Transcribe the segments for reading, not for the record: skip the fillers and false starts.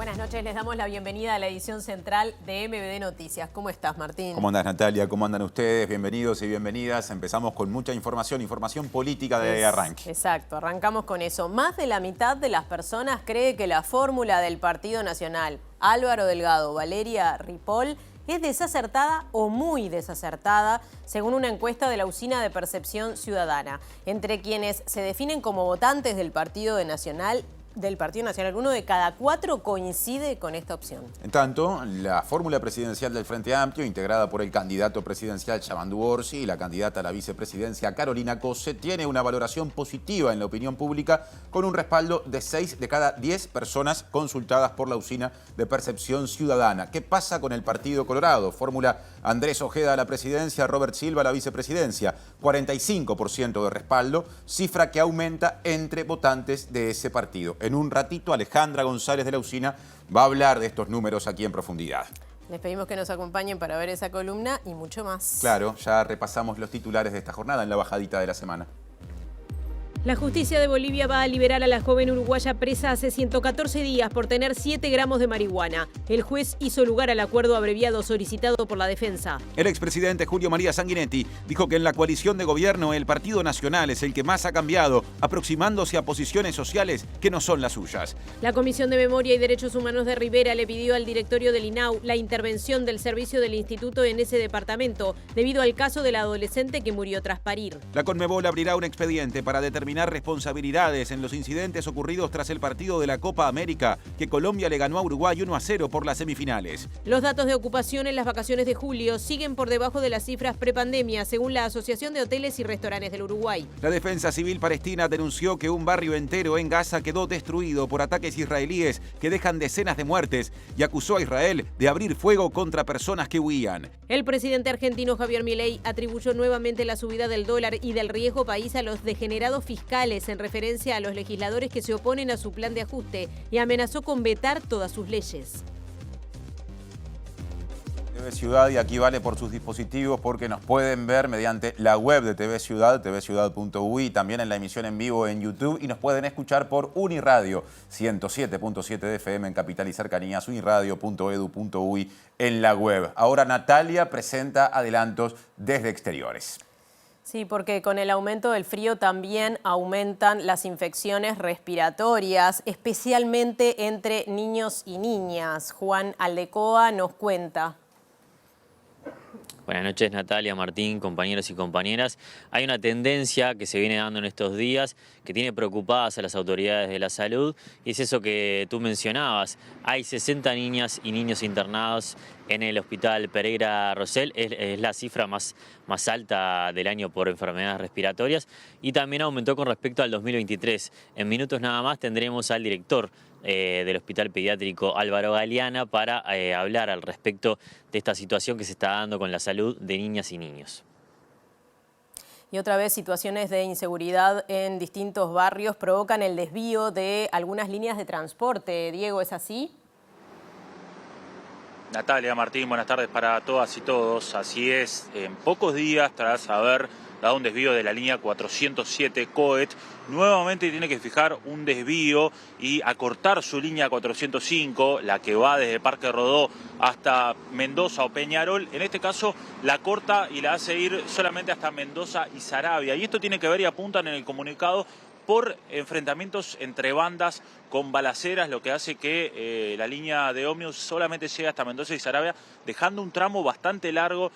Buenas noches, les damos la bienvenida a la edición central de MBD Noticias. ¿Cómo estás, Martín? ¿Cómo andas, Natalia? ¿Cómo andan ustedes? Bienvenidos y bienvenidas. Empezamos con mucha información política de arranque. Exacto, arrancamos con eso. Más de la mitad de las personas cree que la fórmula del Partido Nacional, Álvaro Delgado, Valeria Ripoll, es desacertada o muy desacertada, según una encuesta de la Usina de Percepción Ciudadana. Entre quienes se definen como votantes del Partido Nacional, uno de cada 4 coincide con esta opción. En tanto, la fórmula presidencial del Frente Amplio, integrada por el candidato presidencial Yamandu Orsi y la candidata a la vicepresidencia Carolina Cose, tiene una valoración positiva en la opinión pública, con un respaldo de 6 de cada 10 personas consultadas por la Usina de Percepción Ciudadana. ¿Qué pasa con el Partido Colorado? Fórmula Andrés Ojeda a la presidencia, Robert Silva a la vicepresidencia. 45% de respaldo, cifra que aumenta entre votantes de ese partido. En un ratito, Alejandra González de la Usina va a hablar de estos números aquí en profundidad. Les pedimos que nos acompañen para ver esa columna y mucho más. Claro, ya repasamos los titulares de esta jornada en la bajadita de la semana. La justicia de Bolivia va a liberar a la joven uruguaya presa hace 114 días por tener 7 gramos de marihuana. El juez hizo lugar al acuerdo abreviado solicitado por la defensa. El expresidente Julio María Sanguinetti dijo que en la coalición de gobierno el Partido Nacional es el que más ha cambiado, aproximándose a posiciones sociales que no son las suyas. La Comisión de Memoria y Derechos Humanos de Rivera le pidió al directorio del INAU la intervención del servicio del instituto en ese departamento, debido al caso del adolescente que murió tras parir. La Conmebol abrirá un expediente para determinar responsabilidades en los incidentes ocurridos tras el partido de la Copa América, que Colombia le ganó a Uruguay 1-0 por las semifinales. Los datos de ocupación en las vacaciones de julio siguen por debajo de las cifras prepandemia, según la Asociación de Hoteles y Restaurantes del Uruguay. La Defensa Civil Palestina denunció que un barrio entero en Gaza quedó destruido por ataques israelíes que dejan decenas de muertes y acusó a Israel de abrir fuego contra personas que huían. El presidente argentino Javier Milei atribuyó nuevamente la subida del dólar y del riesgo país a los degenerados fiscales en referencia a los legisladores que se oponen a su plan de ajuste y amenazó con vetar todas sus leyes. TV Ciudad, y aquí vale por sus dispositivos porque nos pueden ver mediante la web de TV Ciudad, tvciudad.uy, también en la emisión en vivo en YouTube, y nos pueden escuchar por Uniradio 107.7 de FM en Capital y Cercanías, uniradio.edu.uy en la web. Ahora Natalia presenta adelantos desde exteriores. Sí, porque con el aumento del frío también aumentan las infecciones respiratorias, especialmente entre niños y niñas. Juan Aldecoa nos cuenta. Buenas noches, Natalia, Martín, compañeros y compañeras. Hay una tendencia que se viene dando en estos días que tiene preocupadas a las autoridades de la salud, y es eso que tú mencionabas. Hay 60 niñas y niños internados en el Hospital Pereira Rosell. Es la cifra más alta del año por enfermedades respiratorias, y también aumentó con respecto al 2023. En minutos nada más tendremos al director del Hospital Pediátrico Álvaro Galeana para hablar al respecto de esta situación que se está dando con la salud de niñas y niños. Y otra vez, situaciones de inseguridad en distintos barrios provocan el desvío de algunas líneas de transporte. Diego, ¿es así? Natalia, Martín, buenas tardes para todas y todos. Así es, en pocos días, tras haber dado un desvío de la línea 407 COET, nuevamente tiene que fijar un desvío y acortar su línea 405, la que va desde Parque Rodó hasta Mendoza o Peñarol. En este caso la corta y la hace ir solamente hasta Mendoza y Saravia. Y esto tiene que ver, y apuntan en el comunicado, por enfrentamientos entre bandas con balaceras, lo que hace que la línea de ómnibus solamente llegue hasta Mendoza y Saravia, dejando un tramo bastante largo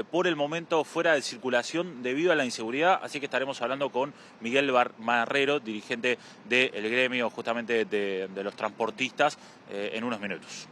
por el momento fuera de circulación debido a la inseguridad. Así que estaremos hablando con Miguel Marrero, dirigente del gremio justamente de los transportistas, en unos minutos.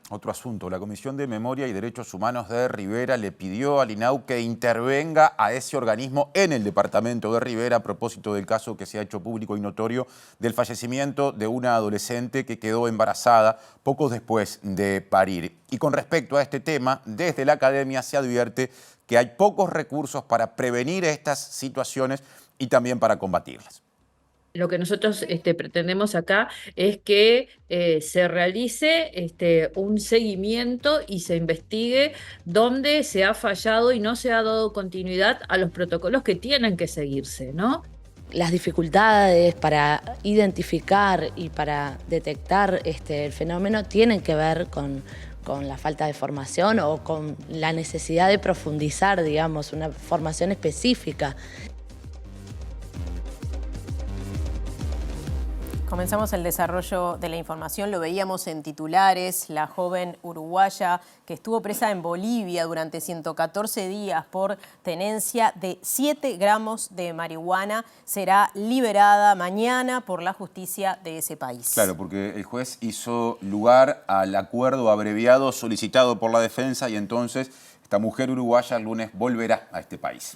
Otro asunto, la Comisión de Memoria y Derechos Humanos de Rivera le pidió al INAU que intervenga a ese organismo en el departamento de Rivera a propósito del caso que se ha hecho público y notorio del fallecimiento de una adolescente que quedó embarazada poco después de parir. Y con respecto a este tema, desde la academia se advierte que hay pocos recursos para prevenir estas situaciones y también para combatirlas. Lo que nosotros pretendemos acá es que se realice un seguimiento y se investigue dónde se ha fallado y no se ha dado continuidad a los protocolos que tienen que seguirse, ¿no? Las dificultades para identificar y para detectar el fenómeno tienen que ver con la falta de formación o con la necesidad de profundizar, digamos, una formación específica. Comenzamos el desarrollo de la información, lo veíamos en titulares, la joven uruguaya que estuvo presa en Bolivia durante 114 días por tenencia de 7 gramos de marihuana será liberada mañana por la justicia de ese país. Claro, porque el juez hizo lugar al acuerdo abreviado solicitado por la defensa y entonces esta mujer uruguaya el lunes volverá a este país.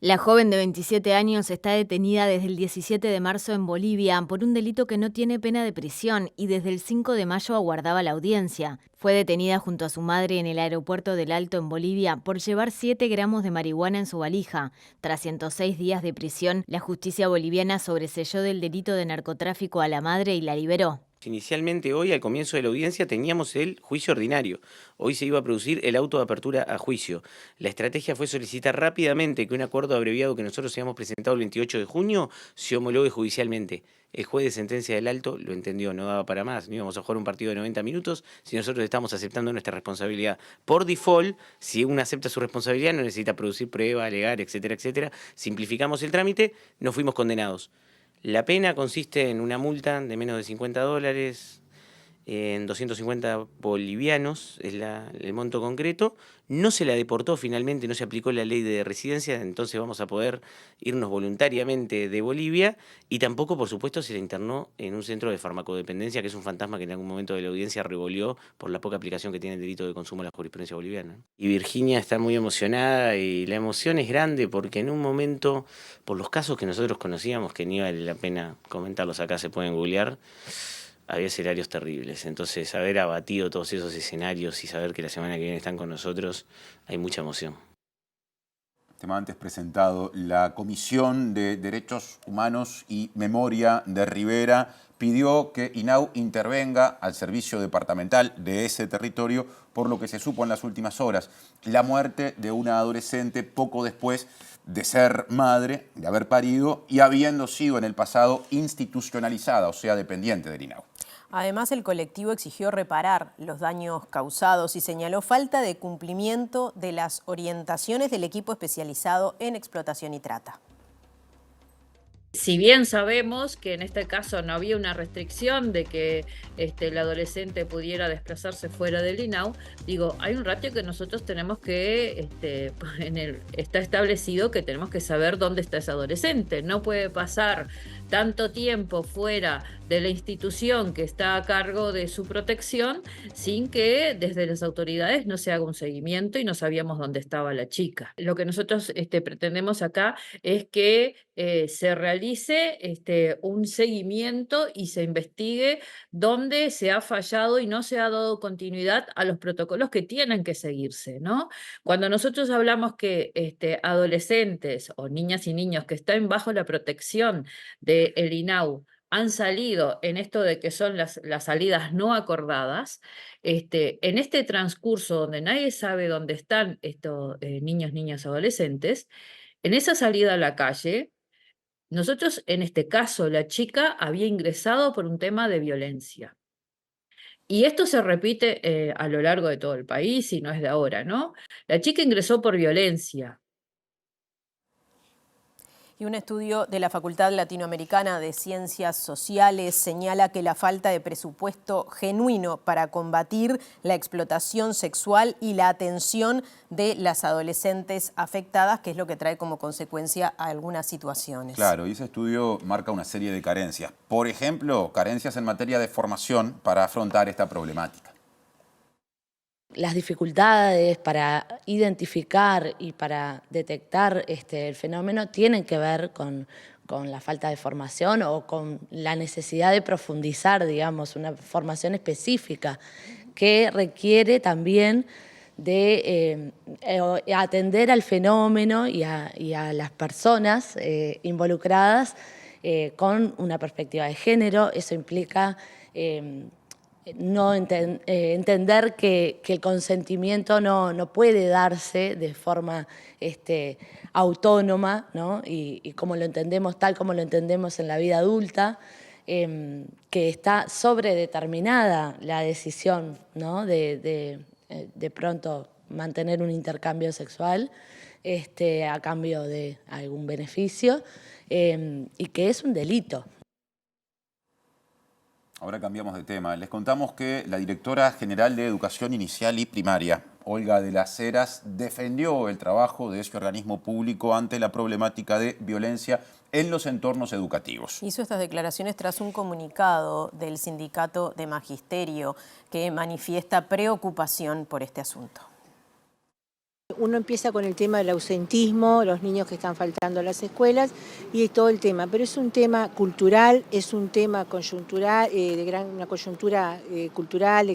La joven de 27 años está detenida desde el 17 de marzo en Bolivia por un delito que no tiene pena de prisión y desde el 5 de mayo aguardaba la audiencia. Fue detenida junto a su madre en el aeropuerto del Alto en Bolivia por llevar 7 gramos de marihuana en su valija. Tras 106 días de prisión, la justicia boliviana sobreseyó del delito de narcotráfico a la madre y la liberó. Inicialmente hoy, al comienzo de la audiencia, teníamos el juicio ordinario. Hoy se iba a producir el auto de apertura a juicio. La estrategia fue solicitar rápidamente que un acuerdo abreviado que nosotros habíamos presentado el 28 de junio se homologue judicialmente. El juez de sentencia del Alto lo entendió, no daba para más, no íbamos a jugar un partido de 90 minutos si nosotros estamos aceptando nuestra responsabilidad. Por default, si uno acepta su responsabilidad, no necesita producir prueba, alegar, etcétera, etcétera. Simplificamos el trámite, no fuimos condenados. La pena consiste en una multa de menos de $50, en 250 bolivianos, es el monto concreto. No se la deportó finalmente, no se aplicó la ley de residencia, entonces vamos a poder irnos voluntariamente de Bolivia y tampoco, por supuesto, se la internó en un centro de farmacodependencia, que es un fantasma que en algún momento de la audiencia revolvió por la poca aplicación que tiene el delito de consumo en la jurisprudencia boliviana. Y Virginia está muy emocionada y la emoción es grande porque en un momento, por los casos que nosotros conocíamos, que ni vale la pena comentarlos acá, se pueden googlear, había escenarios terribles, entonces haber abatido todos esos escenarios y saber que la semana que viene están con nosotros, hay mucha emoción. Tema antes presentado, la Comisión de Derechos Humanos y Memoria de Rivera pidió que INAU intervenga al servicio departamental de ese territorio por lo que se supo en las últimas horas, la muerte de una adolescente poco después de ser madre, de haber parido y habiendo sido en el pasado institucionalizada, o sea, dependiente del INAU. Además, el colectivo exigió reparar los daños causados y señaló falta de cumplimiento de las orientaciones del equipo especializado en explotación y trata. Si bien sabemos que en este caso no había una restricción de que el adolescente pudiera desplazarse fuera del INAU, digo, hay un ratio que nosotros tenemos que, está establecido que tenemos que saber dónde está ese adolescente. No puede pasar tanto tiempo fuera de la institución que está a cargo de su protección sin que desde las autoridades no se haga un seguimiento y no sabíamos dónde estaba la chica. Lo que nosotros pretendemos acá es que se realice un seguimiento y se investigue dónde se ha fallado y no se ha dado continuidad a los protocolos que tienen que seguirse, ¿no? Cuando nosotros hablamos que adolescentes o niñas y niños que están bajo la protección del INAU han salido en esto de que son las salidas no acordadas, en este transcurso donde nadie sabe dónde están estos niños, niñas, adolescentes, en esa salida a la calle, nosotros, en este caso, la chica había ingresado por un tema de violencia. Y esto se repite a lo largo de todo el país y no es de ahora, ¿no? La chica ingresó por violencia. Y un estudio de la Facultad Latinoamericana de Ciencias Sociales señala que la falta de presupuesto genuino para combatir la explotación sexual y la atención de las adolescentes afectadas, que es lo que trae como consecuencia a algunas situaciones. Claro, y ese estudio marca una serie de carencias. Por ejemplo, carencias en materia de formación para afrontar esta problemática. Las dificultades para identificar y para detectar el fenómeno tienen que ver con la falta de formación o con la necesidad de profundizar, digamos, una formación específica que requiere también de atender al fenómeno y a las personas involucradas con una perspectiva de género. Eso implica entender que el consentimiento no puede darse de forma autónoma, ¿no? Y como lo entendemos, tal como lo entendemos en la vida adulta, que está sobredeterminada la decisión, ¿no? de pronto mantener un intercambio sexual a cambio de algún beneficio, y que es un delito. Ahora cambiamos de tema. Les contamos que la directora general de Educación Inicial y Primaria, Olga de las Heras, defendió el trabajo de ese organismo público ante la problemática de violencia en los entornos educativos. Hizo estas declaraciones tras un comunicado del Sindicato de Magisterio que manifiesta preocupación por este asunto. Uno empieza con el tema del ausentismo, los niños que están faltando a las escuelas y todo el tema, pero es un tema cultural, es un tema coyuntural, una coyuntura cultural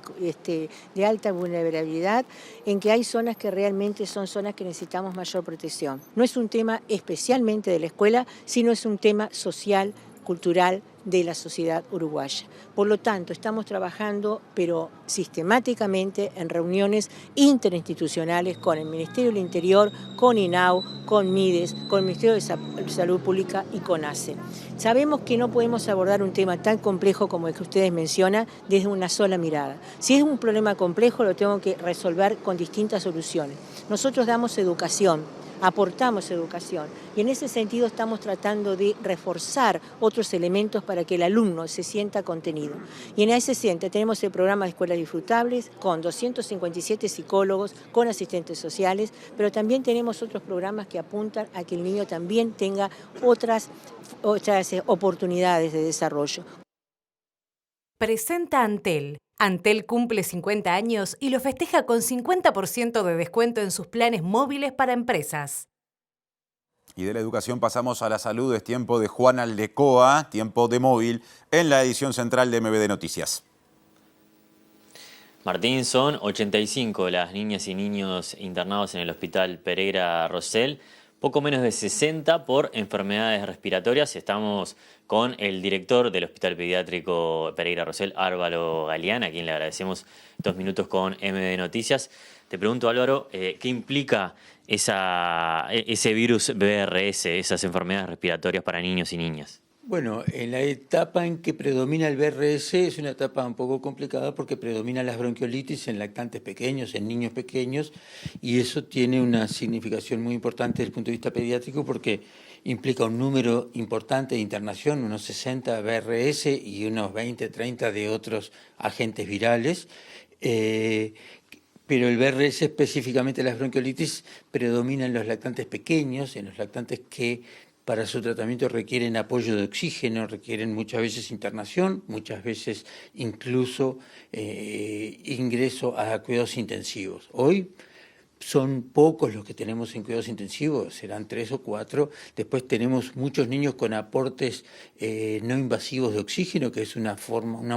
de alta vulnerabilidad, en que hay zonas que realmente son zonas que necesitamos mayor protección. No es un tema especialmente de la escuela, sino es un tema social, cultural de la sociedad uruguaya. Por lo tanto, estamos trabajando, pero sistemáticamente, en reuniones interinstitucionales con el Ministerio del Interior, con INAU, con MIDES, con el Ministerio de Salud Pública y con ACE. Sabemos que no podemos abordar un tema tan complejo como el que ustedes mencionan desde una sola mirada. Si es un problema complejo, lo tengo que resolver con distintas soluciones. Nosotros damos educación, aportamos educación y en ese sentido estamos tratando de reforzar otros elementos para que el alumno se sienta contenido. Y en ese sentido tenemos el programa de Escuelas Disfrutables con 257 psicólogos, con asistentes sociales, pero también tenemos otros programas que apuntan a que el niño también tenga otras oportunidades de desarrollo. Presenta Antel. Antel cumple 50 años y lo festeja con 50% de descuento en sus planes móviles para empresas. Y de la educación pasamos a la salud. Es tiempo de Juan Aldecoa, tiempo de móvil, en la edición central de MBD Noticias. Martín, son 85 las niñas y niños internados en el Hospital Pereira Rosell, poco menos de 60 por enfermedades respiratorias. Estamos con el director del Hospital Pediátrico Pereira Rosell, Álvaro Galeán, a quien le agradecemos estos minutos con MBD Noticias. Te pregunto, Álvaro, ¿qué implica ese virus BRS, esas enfermedades respiratorias para niños y niñas? Bueno, en la etapa en que predomina el BRS es una etapa un poco complicada porque predominan las bronquiolitis en lactantes pequeños, en niños pequeños, y eso tiene una significación muy importante desde el punto de vista pediátrico porque implica un número importante de internación, unos 60 BRS y unos 20, 30 de otros agentes virales. Pero el BRS, específicamente las bronquiolitis, predomina en los lactantes pequeños, en los lactantes que para su tratamiento requieren apoyo de oxígeno, requieren muchas veces internación, muchas veces incluso ingreso a cuidados intensivos. Hoy son pocos los que tenemos en cuidados intensivos, serán 3 o 4. Después tenemos muchos niños con aportes no invasivos de oxígeno, que es una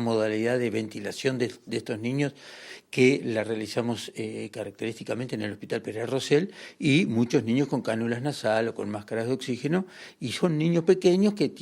modalidad de ventilación de estos niños que la realizamos característicamente en el Hospital Pereira Rosell, y muchos niños con cánulas nasal o con máscaras de oxígeno, y son niños pequeños que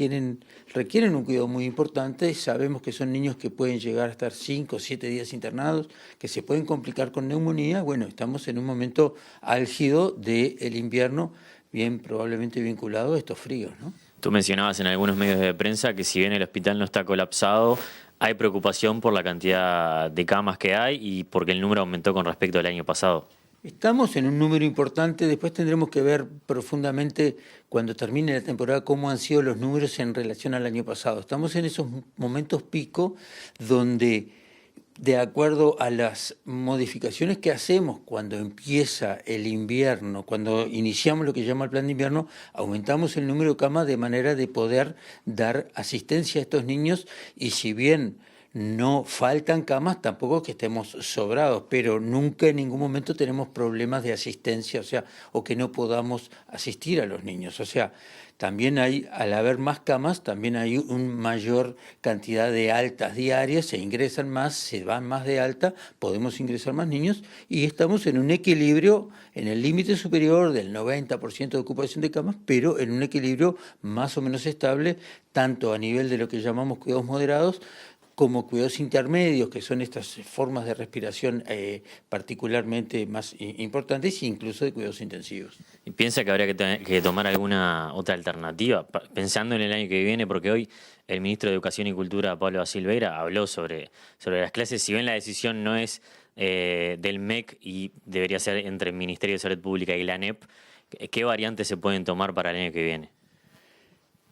requieren un cuidado muy importante. Sabemos que son niños que pueden llegar a estar 5 o 7 días internados, que se pueden complicar con neumonía. Bueno, estamos en un momento álgido del invierno, bien probablemente vinculado a estos fríos, ¿no? Tú mencionabas en algunos medios de prensa que si bien el hospital no está colapsado, hay preocupación por la cantidad de camas que hay y porque el número aumentó con respecto al año pasado. Estamos en un número importante, después tendremos que ver profundamente cuando termine la temporada cómo han sido los números en relación al año pasado. Estamos en esos momentos pico donde, de acuerdo a las modificaciones que hacemos cuando empieza el invierno, cuando iniciamos lo que llama el plan de invierno, aumentamos el número de camas de manera de poder dar asistencia a estos niños, y si bien no faltan camas, tampoco que estemos sobrados, pero nunca en ningún momento tenemos problemas de asistencia, o que no podamos asistir a los niños. O sea, también al haber más camas, también hay una mayor cantidad de altas diarias, se ingresan más, se van más de alta, podemos ingresar más niños, y estamos en un equilibrio en el límite superior del 90% de ocupación de camas, pero en un equilibrio más o menos estable, tanto a nivel de lo que llamamos cuidados moderados, como cuidados intermedios, que son estas formas de respiración particularmente más importantes, e incluso de cuidados intensivos. ¿Y piensa que habría que tomar alguna otra alternativa, pensando en el año que viene? Porque hoy el ministro de Educación y Cultura, Pablo da Silveira, habló sobre las clases. Si bien la decisión no es del MEC y debería ser entre el Ministerio de Salud Pública y la ANEP, ¿qué variantes se pueden tomar para el año que viene?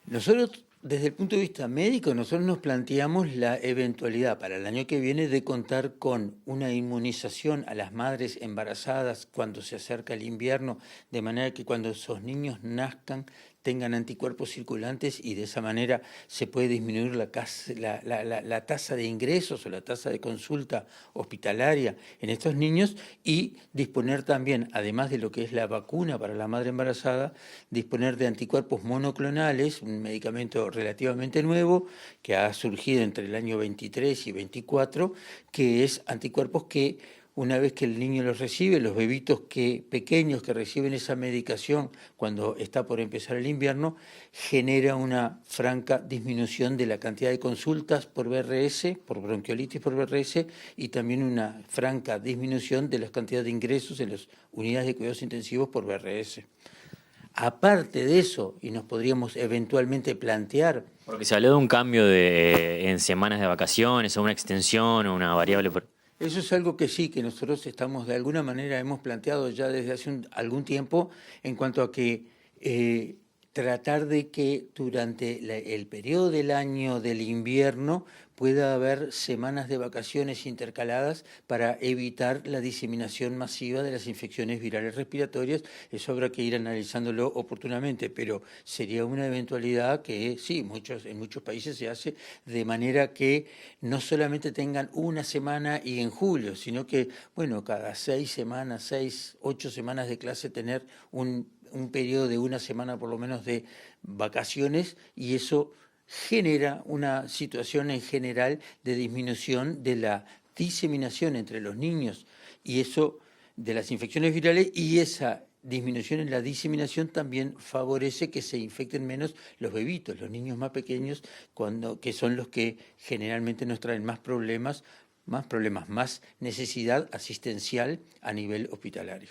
Nosotros, desde el punto de vista médico, nosotros nos planteamos la eventualidad para el año que viene de contar con una inmunización a las madres embarazadas cuando se acerca el invierno, de manera que cuando esos niños nazcan tengan anticuerpos circulantes y de esa manera se puede disminuir la tasa de ingresos o la tasa de consulta hospitalaria en estos niños, y disponer también, además de lo que es la vacuna para la madre embarazada, disponer de anticuerpos monoclonales, un medicamento relativamente nuevo que ha surgido entre el año 23 y 24, que es anticuerpos que una vez que el niño los recibe, los bebitos pequeños que reciben esa medicación cuando está por empezar el invierno, genera una franca disminución de la cantidad de consultas por BRS, por bronquiolitis por BRS, y también una franca disminución de la cantidad de ingresos en las unidades de cuidados intensivos por BRS. Aparte de eso, y nos podríamos eventualmente plantear... Porque se habló de un cambio en semanas de vacaciones, o una extensión, o una variable... Eso es algo que sí, que nosotros estamos de alguna manera hemos planteado ya desde hace algún tiempo, en cuanto a que tratar de que durante el periodo del año del invierno pueda haber semanas de vacaciones intercaladas para evitar la diseminación masiva de las infecciones virales respiratorias. Eso habrá que ir analizándolo oportunamente, pero sería una eventualidad que sí, en muchos países se hace de manera que no solamente tengan una semana y en julio, sino que, bueno, cada 6 semanas, 6, 8 semanas de clase tener un periodo de una semana por lo menos de vacaciones, y eso genera una situación en general de disminución de la diseminación entre los niños y eso de las infecciones virales, y esa disminución en la diseminación también favorece que se infecten menos los bebitos, los niños más pequeños, que son los que generalmente nos traen más problemas, más necesidad asistencial a nivel hospitalario.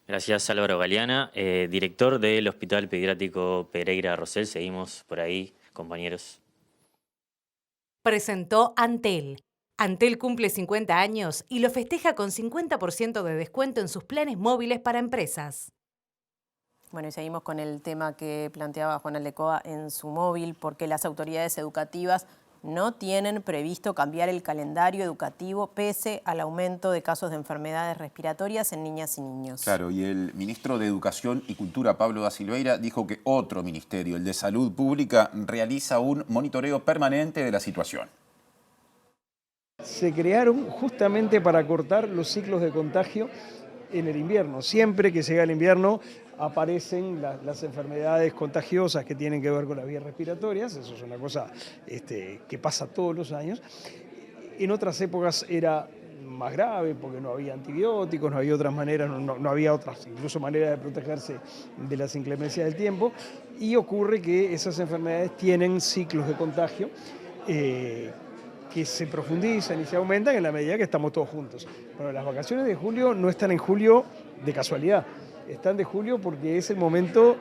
Gracias, Álvaro Galeana, director del Hospital Pediátrico Pereira Rosell. Seguimos por ahí, compañeros. Presentó Antel. Antel cumple 50 años y lo festeja con 50% de descuento en sus planes móviles para empresas. Bueno, y seguimos con el tema que planteaba Juan Aldecoa en su móvil, porque las autoridades educativas no tienen previsto cambiar el calendario educativo pese al aumento de casos de enfermedades respiratorias en niñas y niños. Claro, y el ministro de Educación y Cultura, Pablo da Silveira, dijo que otro ministerio, el de Salud Pública, realiza un monitoreo permanente de la situación. Se crearon justamente para cortar los ciclos de contagio en el invierno. Siempre que llega el invierno aparecen las enfermedades contagiosas que tienen que ver con las vías respiratorias. Eso es una cosa que pasa todos los años. En otras épocas era más grave porque no había antibióticos, no había otras maneras, no había otras incluso maneras de protegerse de las inclemencias del tiempo, y ocurre que esas enfermedades tienen ciclos de contagio que se profundizan y se aumentan en la medida que estamos todos juntos. Bueno, las vacaciones de julio no están en julio de casualidad, están de julio porque es el momento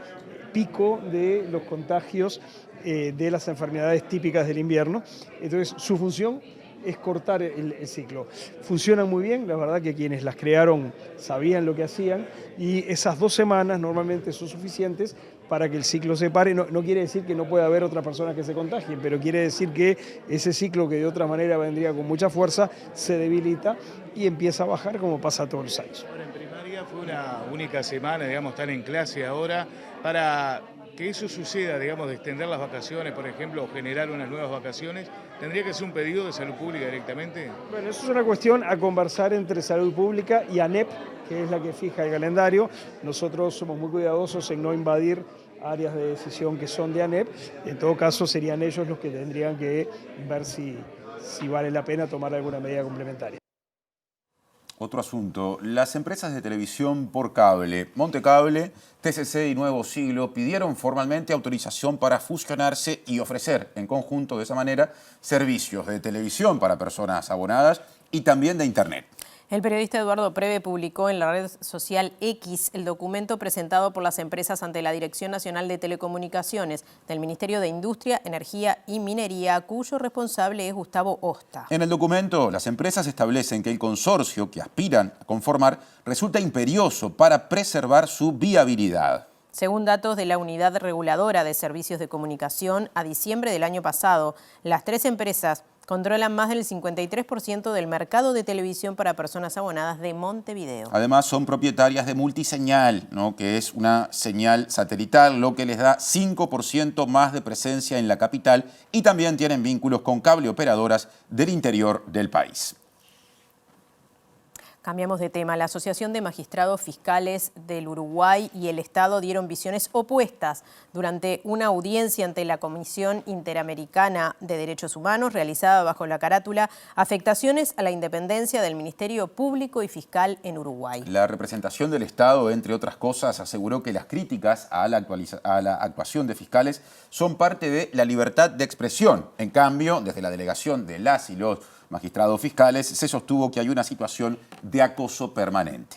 pico de los contagios de las enfermedades típicas del invierno. Entonces, su función es cortar el ciclo. Funcionan muy bien, la verdad que quienes las crearon sabían lo que hacían, y esas 2 semanas normalmente son suficientes para que el ciclo se pare. No quiere decir que no pueda haber otras personas que se contagien, pero quiere decir que ese ciclo, que de otra manera vendría con mucha fuerza, se debilita y empieza a bajar, como pasa todos los años. Ahora, en primaria fue una única semana, digamos, están en clase ahora. Para que eso suceda, digamos, de extender las vacaciones, por ejemplo, o generar unas nuevas vacaciones, ¿tendría que ser un pedido de Salud Pública directamente? Bueno, eso es una cuestión a conversar entre Salud Pública y ANEP, que es la que fija el calendario. Nosotros somos muy cuidadosos en no invadir áreas de decisión que son de ANEP. En todo caso, serían ellos los que tendrían que ver si vale la pena tomar alguna medida complementaria. Otro asunto, las empresas de televisión por cable, Montecable, TCC y Nuevo Siglo pidieron formalmente autorización para fusionarse y ofrecer en conjunto de esa manera servicios de televisión para personas abonadas y también de Internet. El periodista Eduardo Preve publicó en la red social X el documento presentado por las empresas ante la Dirección Nacional de Telecomunicaciones del Ministerio de Industria, Energía y Minería, cuyo responsable es Gustavo Osta. En el documento, las empresas establecen que el consorcio que aspiran a conformar resulta imperioso para preservar su viabilidad. Según datos de la Unidad Reguladora de Servicios de Comunicación, a diciembre del año pasado, las 3 empresas controlan más del 53% del mercado de televisión para personas abonadas de Montevideo. Además, son propietarias de Multiseñal, ¿no?, que es una señal satelital, lo que les da 5% más de presencia en la capital, y también tienen vínculos con cable operadoras del interior del país. Cambiamos de tema. La Asociación de Magistrados Fiscales del Uruguay y el Estado dieron visiones opuestas durante una audiencia ante la Comisión Interamericana de Derechos Humanos realizada bajo la carátula Afectaciones a la independencia del Ministerio Público y Fiscal en Uruguay. La representación del Estado, entre otras cosas, aseguró que las críticas a la actuación de fiscales son parte de la libertad de expresión. En cambio, desde la delegación de las y los magistrados fiscales se sostuvo que hay una situación de acoso permanente.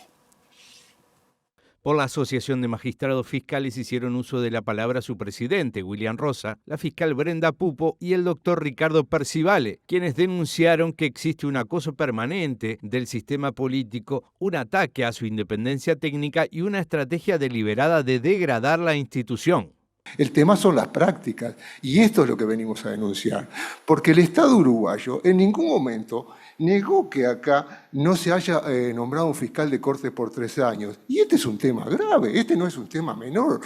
Por la Asociación de Magistrados Fiscales hicieron uso de la palabra su presidente, William Rosa, la fiscal Brenda Pupo y el doctor Ricardo Percivale, quienes denunciaron que existe un acoso permanente del sistema político, un ataque a su independencia técnica y una estrategia deliberada de degradar la institución. El tema son las prácticas, y esto es lo que venimos a denunciar, porque el Estado uruguayo en ningún momento negó que acá no se haya nombrado un fiscal de corte por 3 años, y este es un tema grave, este no es un tema menor.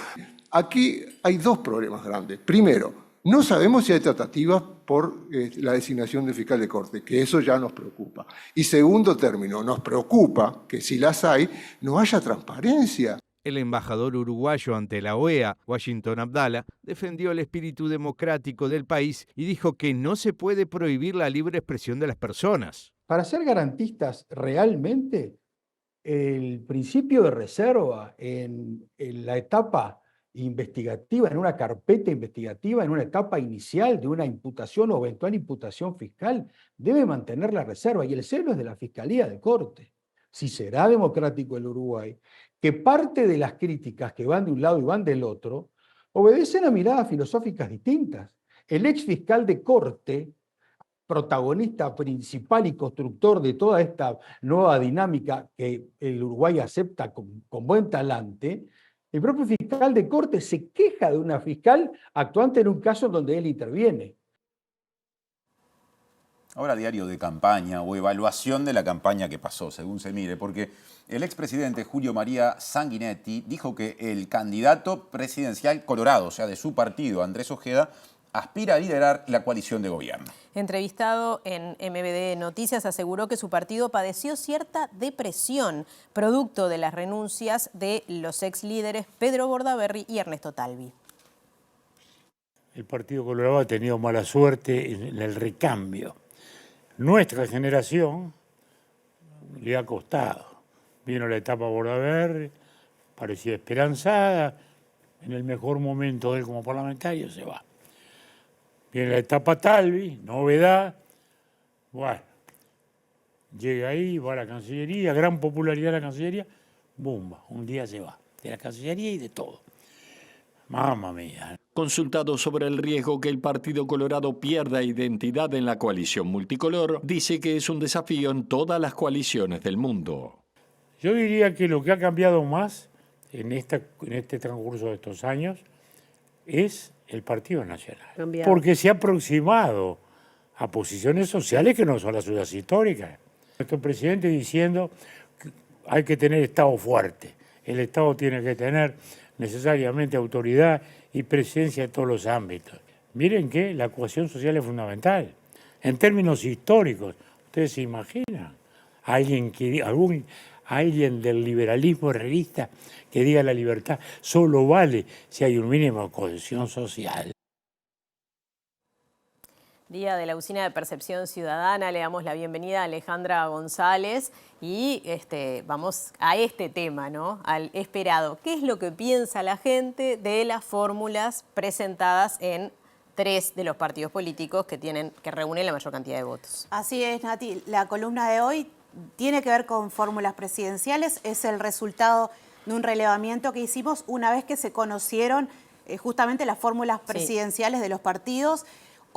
Aquí hay 2 problemas grandes. Primero, no sabemos si hay tratativas por la designación de fiscal de corte, que eso ya nos preocupa. Y segundo término, nos preocupa que si las hay, no haya transparencia. El embajador uruguayo ante la OEA, Washington Abdala, defendió el espíritu democrático del país y dijo que no se puede prohibir la libre expresión de las personas. Para ser garantistas realmente, el principio de reserva en la etapa investigativa, en una carpeta investigativa, en una etapa inicial de una imputación o eventual imputación fiscal, debe mantener la reserva, y el celo es de la Fiscalía de Corte. Si será democrático el Uruguay, que parte de las críticas que van de un lado y van del otro obedecen a miradas filosóficas distintas. El ex fiscal de corte, protagonista principal y constructor de toda esta nueva dinámica que el Uruguay acepta con buen talante, el propio fiscal de corte se queja de una fiscal actuante en un caso donde él interviene. Ahora diario de campaña o evaluación de la campaña que pasó, según se mire, porque el expresidente Julio María Sanguinetti dijo que el candidato presidencial colorado, o sea, de su partido, Andrés Ojeda, aspira a liderar la coalición de gobierno. Entrevistado en MBD Noticias, aseguró que su partido padeció cierta depresión, producto de las renuncias de los ex líderes Pedro Bordaberry y Ernesto Talvi. El Partido Colorado ha tenido mala suerte en el recambio. Nuestra generación le ha costado. Vino la etapa Bordaberry, parecía esperanzada, en el mejor momento de él como parlamentario se va. Viene la etapa Talvi, novedad, bueno, llega ahí, va a la Cancillería, gran popularidad de la Cancillería, ¡bumba! Un día se va, de la Cancillería y de todo. Mamma mía. Consultado sobre el riesgo que el Partido Colorado pierda identidad en la coalición multicolor, dice que es un desafío en todas las coaliciones del mundo. Yo diría que lo que ha cambiado más en este transcurso de estos años es el Partido Nacional. Porque se ha aproximado a posiciones sociales que no son las suyas históricas. Nuestro presidente diciendo que hay que tener Estado fuerte. El Estado tiene que tener necesariamente autoridad y presencia en todos los ámbitos. Miren que la cohesión social es fundamental. En términos históricos, ¿ustedes se imaginan? Alguien del liberalismo realista que diga la libertad solo vale si hay un mínimo de cohesión social. Día de la Usina de Percepción Ciudadana, le damos la bienvenida a Alejandra González y vamos a este tema, ¿no? Al esperado. ¿Qué es lo que piensa la gente de las fórmulas presentadas en 3 de los partidos políticos que reúnen la mayor cantidad de votos? Así es, Nati. La columna de hoy tiene que ver con fórmulas presidenciales. Es el resultado de un relevamiento que hicimos una vez que se conocieron justamente las fórmulas presidenciales de los partidos.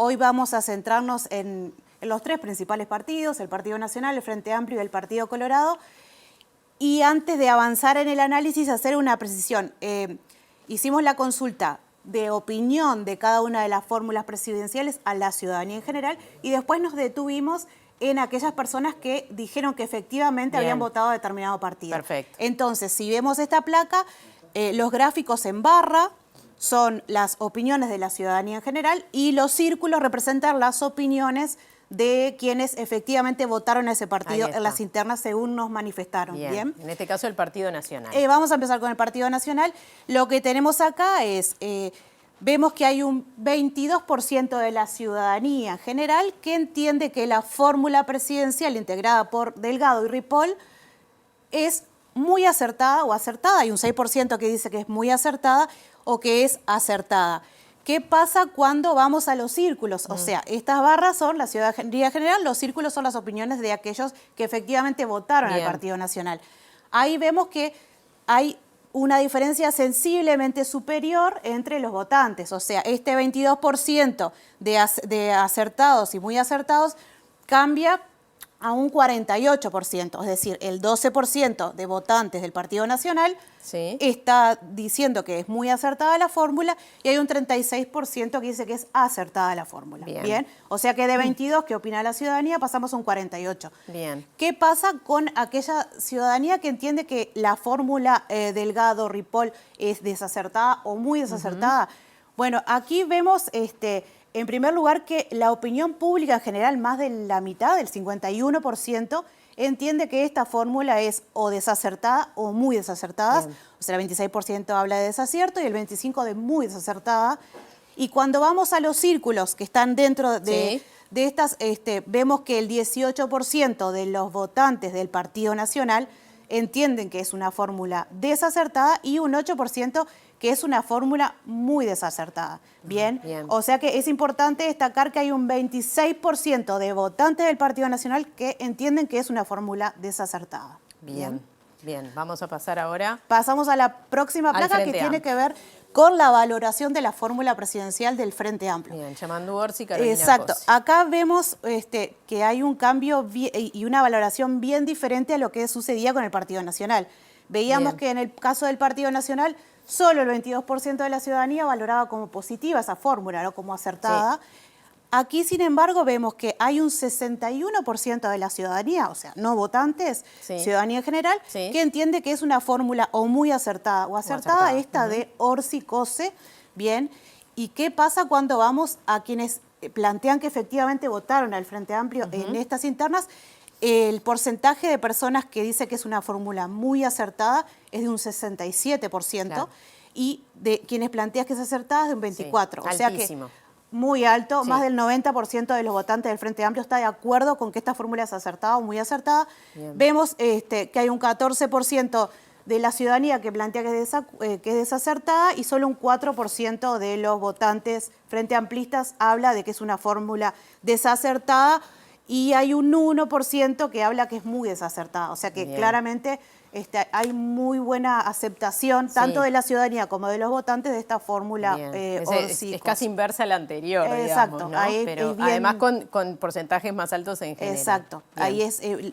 Hoy vamos a centrarnos en los 3 principales partidos, el Partido Nacional, el Frente Amplio y el Partido Colorado. Y antes de avanzar en el análisis, hacer una precisión. Hicimos la consulta de opinión de cada una de las fórmulas presidenciales a la ciudadanía en general y después nos detuvimos en aquellas personas que dijeron que efectivamente habían votado a determinado partido. Perfecto. Entonces, si vemos esta placa, los gráficos en barra son las opiniones de la ciudadanía en general y los círculos representan las opiniones de quienes efectivamente votaron a ese partido en las internas según nos manifestaron. Bien. En este caso el Partido Nacional. Vamos a empezar con el Partido Nacional. Lo que tenemos acá es, vemos que hay un 22% de la ciudadanía en general que entiende que la fórmula presidencial integrada por Delgado y Ripoll es muy acertada o acertada. Hay un 6% que dice que es muy acertada o que es acertada. ¿Qué pasa cuando vamos a los círculos? O sea, estas barras son la ciudadanía general, los círculos son las opiniones de aquellos que efectivamente votaron al Partido Nacional. Ahí vemos que hay una diferencia sensiblemente superior entre los votantes. O sea, este 22% de acertados y muy acertados cambia a un 48%, es decir, el 12% de votantes del Partido Nacional está diciendo que es muy acertada la fórmula y hay un 36% que dice que es acertada la fórmula. Bien. O sea que de 22 que opina la ciudadanía pasamos a un 48. Bien. ¿Qué pasa con aquella ciudadanía que entiende que la fórmula Delgado-Ripoll es desacertada o muy desacertada? Bueno, aquí vemos en primer lugar, que la opinión pública en general, más de la mitad, el 51%, entiende que esta fórmula es o desacertada o muy desacertada. O sea, el 26% habla de desacierto y el 25% de muy desacertada. Y cuando vamos a los círculos que están dentro de estas, vemos que el 18% de los votantes del Partido Nacional entienden que es una fórmula desacertada y un 8% que es una fórmula muy desacertada. Bien. O sea que es importante destacar que hay un 26% de votantes del Partido Nacional que entienden que es una fórmula desacertada. Bien. Vamos a pasar ahora. Pasamos a la próxima placa que tiene que ver con la valoración de la fórmula presidencial del Frente Amplio. Bien, Yamandu Orsi y Carolina Exacto. Cose. Acá vemos que hay un cambio y una valoración bien diferente a lo que sucedía con el Partido Nacional. Veíamos que en el caso del Partido Nacional solo el 22% de la ciudadanía valoraba como positiva esa fórmula, ¿no? Como acertada. Aquí, sin embargo, vemos que hay un 61% de la ciudadanía, o sea, no votantes, ciudadanía en general, que entiende que es una fórmula o muy acertada o acertada esta de Orsi Cose. Bien. ¿Y qué pasa cuando vamos a quienes plantean que efectivamente votaron al Frente Amplio en estas internas? El porcentaje de personas que dice que es una fórmula muy acertada es de un 67% y de quienes plantean que es acertada es de un 24%. O sea que muy alto, más del 90% de los votantes del Frente Amplio está de acuerdo con que esta fórmula es acertada o muy acertada. Vemos que hay un 14% de la ciudadanía que plantea que es desacertada y solo un 4% de los votantes frente amplistas habla de que es una fórmula desacertada y hay un 1% que habla que es muy desacertada. O sea que claramente hay muy buena aceptación tanto de la ciudadanía como de los votantes de esta fórmula. Es casi inversa a la anterior, exacto, digamos, ¿no? Ahí pero bien, además con porcentajes más altos en general. Exacto, ahí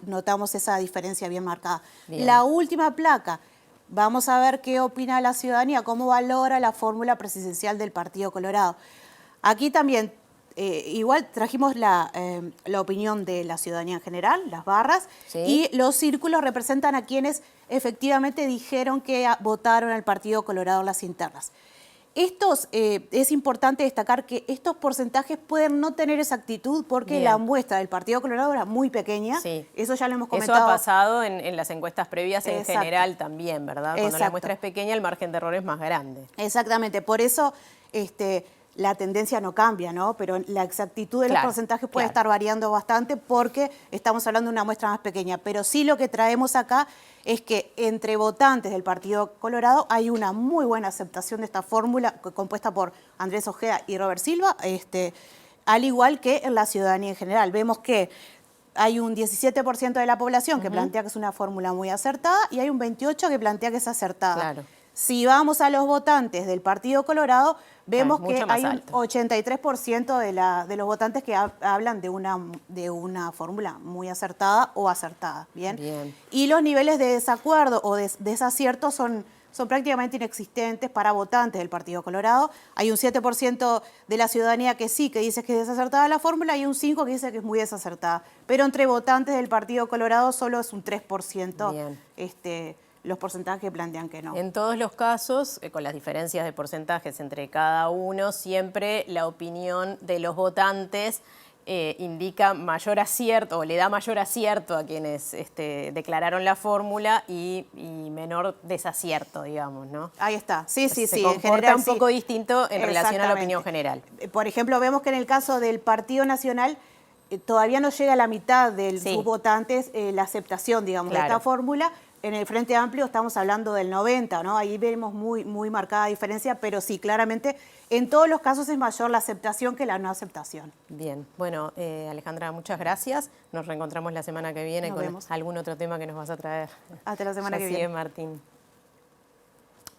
notamos esa diferencia bien marcada. La última placa, vamos a ver qué opina la ciudadanía, cómo valora la fórmula presidencial del Partido Colorado. Aquí también igual trajimos la opinión de la ciudadanía en general, las barras, y los círculos representan a quienes efectivamente dijeron que votaron al Partido Colorado en las internas. Es importante destacar que estos porcentajes pueden no tener exactitud porque la muestra del Partido Colorado era muy pequeña. Eso ya lo hemos comentado. Eso ha pasado en las encuestas previas en general también, ¿verdad? Cuando la muestra es pequeña, el margen de error es más grande. Exactamente. Por eso la tendencia no cambia, ¿no? Pero la exactitud de los Claro, porcentajes puede claro. estar variando bastante porque estamos hablando de una muestra más pequeña. Pero sí lo que traemos acá es que entre votantes del Partido Colorado hay una muy buena aceptación de esta fórmula compuesta por Andrés Ojeda y Robert Silva, al igual que en la ciudadanía en general. Vemos que hay un 17% de la población que plantea que es una fórmula muy acertada y hay un 28% que plantea que es acertada. Claro. Si vamos a los votantes del Partido Colorado, vemos que mucho más hay un alto. 83% de los votantes que hablan de una fórmula muy acertada o acertada. ¿Bien? Bien. Y los niveles de desacuerdo o de desacierto son prácticamente inexistentes para votantes del Partido Colorado. Hay un 7% de la ciudadanía que sí, que dice que es desacertada la fórmula, y un 5% que dice que es muy desacertada. Pero entre votantes del Partido Colorado solo es un 3%. Bien. Los porcentajes que plantean que no. En todos los casos, con las diferencias de porcentajes entre cada uno, siempre la opinión de los votantes indica mayor acierto, o le da mayor acierto a quienes declararon la fórmula y menor desacierto, digamos, ¿no? Ahí está, sí. Se comporta un poco distinto en relación a la opinión general. Por ejemplo, vemos que en el caso del Partido Nacional todavía no llega a la mitad de sus votantes la aceptación, digamos, de esta fórmula. En el Frente Amplio estamos hablando del 90%, ¿no? Ahí vemos muy marcada diferencia, pero sí, claramente, en todos los casos es mayor la aceptación que la no aceptación. Bien, bueno, Alejandra, muchas gracias. Nos reencontramos la semana que viene con algún otro tema que nos vas a traer. Hasta la semana que viene. Sigue Martín.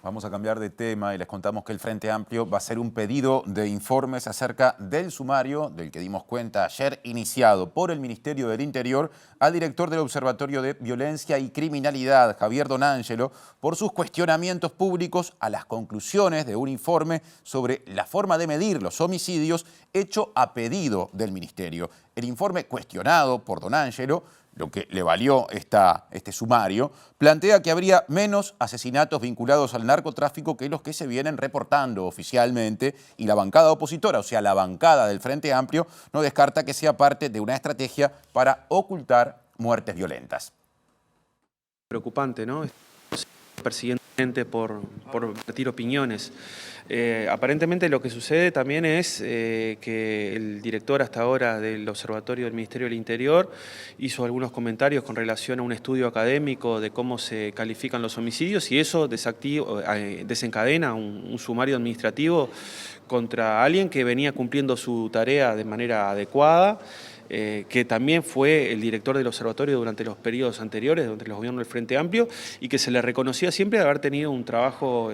Vamos a cambiar de tema y les contamos que el Frente Amplio va a hacer un pedido de informes acerca del sumario del que dimos cuenta ayer, iniciado por el Ministerio del Interior al director del Observatorio de Violencia y Criminalidad, Javier Donangelo, por sus cuestionamientos públicos a las conclusiones de un informe sobre la forma de medir los homicidios hecho a pedido del Ministerio. El informe cuestionado por Donangelo, lo que le valió este sumario, plantea que habría menos asesinatos vinculados al narcotráfico que los que se vienen reportando oficialmente, y la bancada opositora, o sea, la bancada del Frente Amplio, no descarta que sea parte de una estrategia para ocultar muertes violentas. Preocupante, ¿no? Persiguiendo gente por vertir opiniones. Aparentemente lo que sucede también es que el director hasta ahora del Observatorio del Ministerio del Interior hizo algunos comentarios con relación a un estudio académico de cómo se califican los homicidios, y eso desencadena un sumario administrativo contra alguien que venía cumpliendo su tarea de manera adecuada, que también fue el director del observatorio durante los periodos anteriores, durante los gobiernos del Frente Amplio, y que se le reconocía siempre de haber tenido un trabajo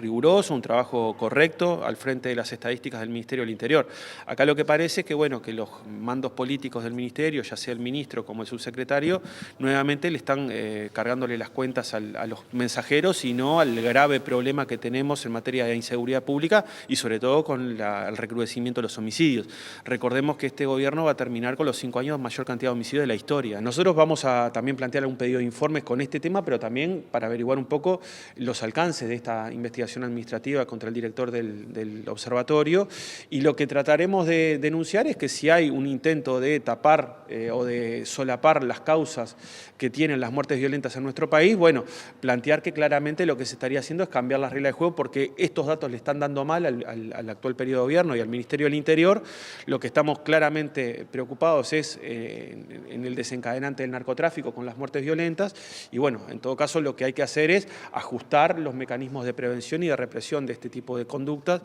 riguroso, un trabajo correcto al frente de las estadísticas del Ministerio del Interior. Acá lo que parece es que, bueno, que los mandos políticos del Ministerio, ya sea el ministro como el subsecretario, nuevamente le están cargándole las cuentas a los mensajeros y no al grave problema que tenemos en materia de inseguridad pública y sobre todo con el recrudecimiento de los homicidios. Recordemos que este gobierno va a terminar con los 5 años mayor cantidad de homicidios de la historia. Nosotros vamos a también plantear un pedido de informes con este tema, pero también para averiguar un poco los alcances de esta investigación administrativa contra el director del observatorio, y lo que trataremos de denunciar es que si hay un intento de tapar o de solapar las causas que tienen las muertes violentas en nuestro país, bueno, plantear que claramente lo que se estaría haciendo es cambiar las reglas de juego, porque estos datos le están dando mal al actual periodo de gobierno y al Ministerio del Interior. Lo que estamos claramente preocupados es en el desencadenante del narcotráfico con las muertes violentas, y bueno, en todo caso lo que hay que hacer es ajustar los mecanismos de prevención y de represión de este tipo de conductas.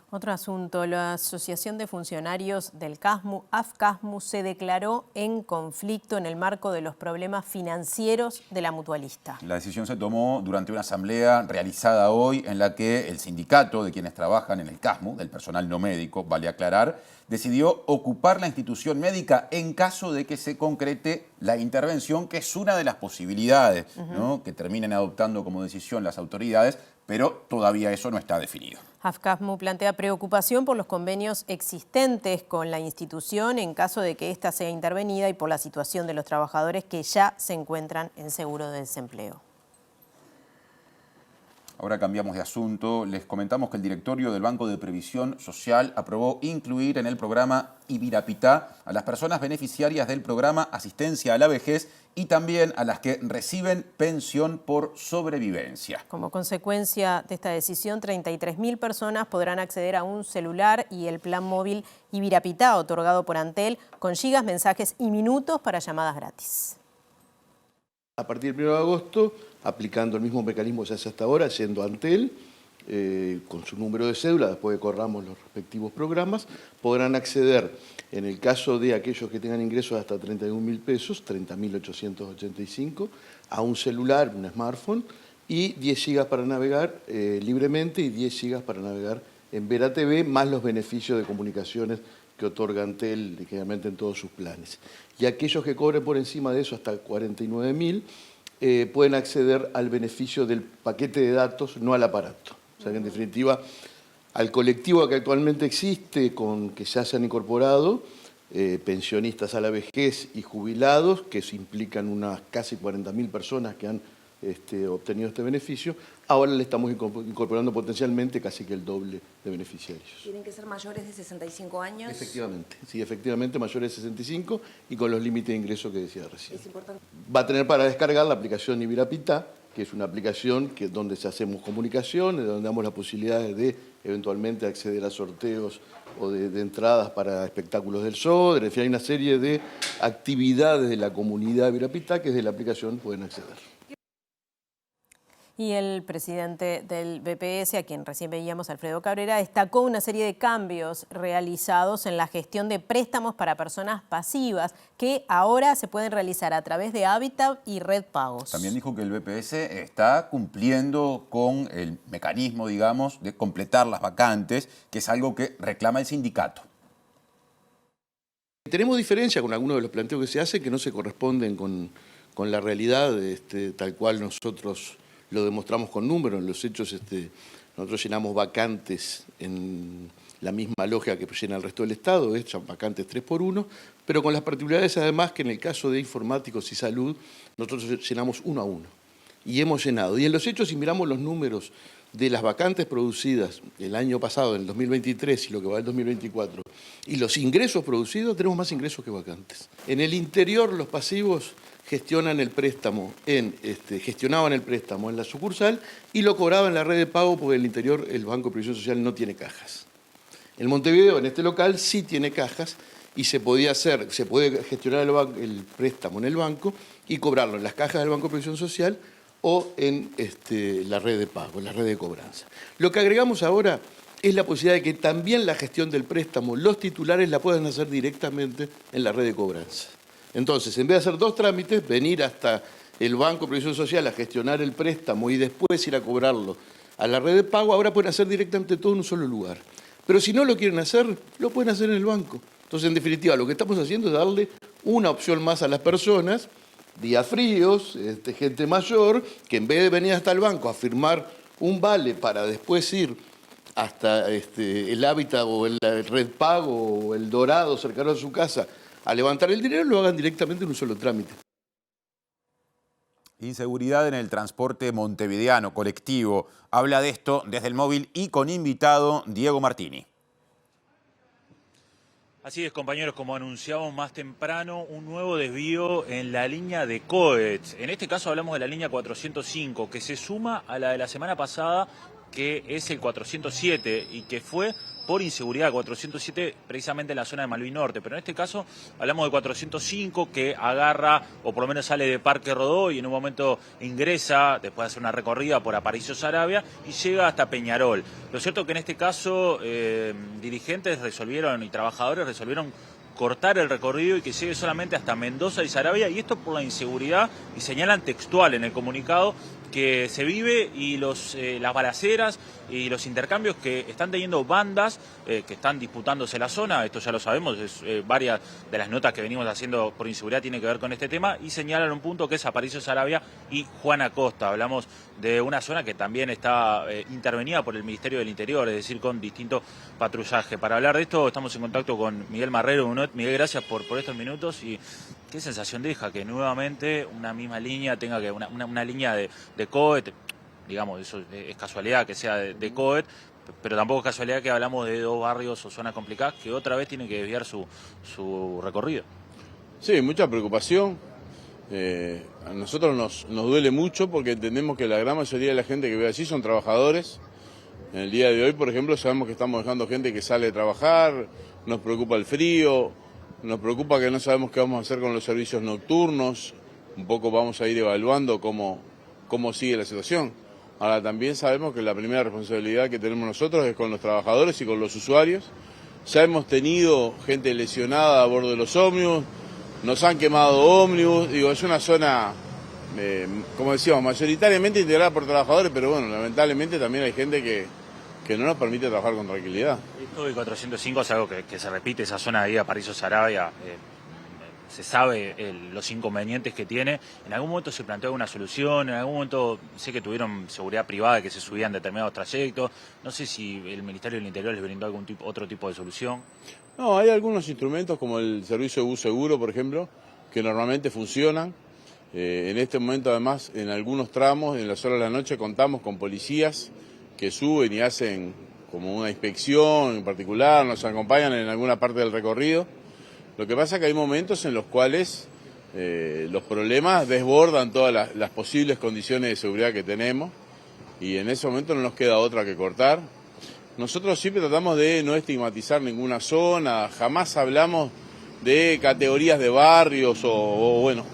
Otro asunto, la Asociación de Funcionarios del CASMU, AFCASMU, se declaró en conflicto en el marco de los problemas financieros de la mutualista. La decisión se tomó durante una asamblea realizada hoy en la que el sindicato de quienes trabajan en el CASMU, del personal no médico, vale aclarar, decidió ocupar la institución médica en caso de que se concrete la intervención, que es una de las posibilidades, ¿no?, que terminen adoptando como decisión las autoridades, pero todavía eso no está definido. AFCASMU plantea preocupación por los convenios existentes con la institución en caso de que ésta sea intervenida y por la situación de los trabajadores que ya se encuentran en seguro de desempleo. Ahora cambiamos de asunto. Les comentamos que el directorio del Banco de Previsión Social aprobó incluir en el programa Ibirapitá a las personas beneficiarias del programa Asistencia a la Vejez y también a las que reciben pensión por sobrevivencia. Como consecuencia de esta decisión, 33.000 personas podrán acceder a un celular y el plan móvil Ibirapitá, otorgado por Antel, con gigas, mensajes y minutos para llamadas gratis. A partir del 1 de agosto, aplicando el mismo mecanismo que se hace hasta ahora, yendo a Antel, con su número de cédula, después que corramos los respectivos programas, podrán acceder, en el caso de aquellos que tengan ingresos hasta 31.000 pesos, 30.885, a un celular, un smartphone, y 10 gigas para navegar libremente y 10 gigas para navegar en Vera TV, más los beneficios de comunicaciones que otorga Antel ligeramente en todos sus planes. Y aquellos que cobren por encima de eso hasta 49.000 pueden acceder al beneficio del paquete de datos, no al aparato. O sea que en definitiva, al colectivo que actualmente existe, con que ya se han incorporado, pensionistas a la vejez y jubilados, que se implican unas casi 40.000 personas que han obtenido este beneficio, ahora le estamos incorporando potencialmente casi que el doble de beneficiarios. ¿Tienen que ser mayores de 65 años? Efectivamente, sí, efectivamente mayores de 65 y con los límites de ingreso que decía recién. Es importante. Va a tener para descargar la aplicación Ibirapitá, que es una aplicación donde hacemos comunicaciones, donde damos la posibilidad de eventualmente acceder a sorteos o de entradas para espectáculos del SODRE. En fin, hay una serie de actividades de la comunidad Ibirapitá que desde la aplicación pueden acceder. Y el presidente del BPS, a quien recién veíamos, Alfredo Cabrera, destacó una serie de cambios realizados en la gestión de préstamos para personas pasivas que ahora se pueden realizar a través de Habitat y Red Pagos. También dijo que el BPS está cumpliendo con el mecanismo, digamos, de completar las vacantes, que es algo que reclama el sindicato. Tenemos diferencia con algunos de los planteos que se hacen que no se corresponden con la realidad tal cual nosotros lo demostramos con números. En los hechos nosotros llenamos vacantes en la misma lógica que llena el resto del Estado, vacantes 3x1, pero con las particularidades además que en el caso de informáticos y salud nosotros llenamos 1 a 1 y hemos llenado. Y en los hechos, si miramos los números de las vacantes producidas el año pasado, en el 2023 y lo que va del 2024, y los ingresos producidos, tenemos más ingresos que vacantes. En el interior los pasivos gestionaban el préstamo en la sucursal y lo cobraban en la red de pago porque en el interior el Banco de Previsión Social no tiene cajas. En Montevideo, en este local, sí tiene cajas y se puede gestionar el préstamo en el banco y cobrarlo en las cajas del Banco de Previsión Social o en la red de pago, en la red de cobranza. Lo que agregamos ahora es la posibilidad de que también la gestión del préstamo, los titulares la puedan hacer directamente en la red de cobranza. Entonces, en vez de hacer 2 trámites, venir hasta el Banco de Previsión Social a gestionar el préstamo y después ir a cobrarlo a la red de pago, ahora pueden hacer directamente todo en un solo lugar. Pero si no lo quieren hacer, lo pueden hacer en el banco. Entonces, en definitiva, lo que estamos haciendo es darle una opción más a las personas, días fríos, gente mayor, que en vez de venir hasta el banco a firmar un vale para después ir hasta el Habitat o el Red Pago o el Dorado cercano a su casa a levantar el dinero, lo hagan directamente en un solo trámite. Inseguridad en el transporte montevideano colectivo. Habla de esto desde el móvil y con invitado Diego Martini. Así es, compañeros, como anunciamos más temprano, un nuevo desvío en la línea de COET. En este caso hablamos de la línea 405, que se suma a la de la semana pasada, que es el 407, y que fue por inseguridad 407 precisamente en la zona de Malvin Norte. Pero en este caso hablamos de 405, que agarra, o por lo menos sale de Parque Rodó y en un momento ingresa, después de hacer una recorrida por Aparicio Saravia, y llega hasta Peñarol. Lo cierto es que en este caso dirigentes y trabajadores resolvieron cortar el recorrido y que llegue solamente hasta Mendoza y Saravia, y esto por la inseguridad, y señalan textual en el comunicado que se vive y las balaceras y los intercambios que están teniendo bandas que están disputándose la zona. Esto ya lo sabemos, varias de las notas que venimos haciendo por inseguridad tienen que ver con este tema, y señalan un punto que es Aparicio Saravia y Juan Acosta. Hablamos de una zona que también está intervenida por el Ministerio del Interior, es decir, con distinto patrullaje. Para hablar de esto estamos en contacto con Miguel Marrero. Miguel, gracias por estos minutos. Y ¿qué sensación deja que nuevamente una misma línea tenga que una línea de COET, digamos, eso es casualidad que sea de Coet, pero tampoco es casualidad que hablamos de 2 barrios o zonas complicadas que otra vez tienen que desviar su recorrido. Sí, mucha preocupación. A nosotros nos duele mucho porque entendemos que la gran mayoría de la gente que ve allí son trabajadores. En el día de hoy, por ejemplo, sabemos que estamos dejando gente que sale a trabajar, nos preocupa el frío, nos preocupa que no sabemos qué vamos a hacer con los servicios nocturnos, un poco vamos a ir evaluando cómo sigue la situación. Ahora también sabemos que la primera responsabilidad que tenemos nosotros es con los trabajadores y con los usuarios. Ya hemos tenido gente lesionada a bordo de los ómnibus, nos han quemado ómnibus, digo, es una zona, como decíamos, mayoritariamente integrada por trabajadores, pero bueno, lamentablemente también hay gente que no nos permite trabajar con tranquilidad. Esto del 405 es algo que se repite, esa zona de ahí a Aparicio Saravia, se sabe los inconvenientes que tiene. ¿En algún momento se planteó alguna solución? ¿En algún momento sé que tuvieron seguridad privada que se subían determinados trayectos? No sé si el Ministerio del Interior les brindó otro tipo de solución. No, hay algunos instrumentos como el servicio de bus seguro, por ejemplo, que normalmente funcionan. En este momento, además, en algunos tramos, en las horas de la noche, contamos con policías que suben y hacen como una inspección en particular, nos acompañan en alguna parte del recorrido. Lo que pasa es que hay momentos en los cuales los problemas desbordan todas las posibles condiciones de seguridad que tenemos y en ese momento no nos queda otra que cortar. Nosotros siempre tratamos de no estigmatizar ninguna zona, jamás hablamos de categorías de barrios o bueno,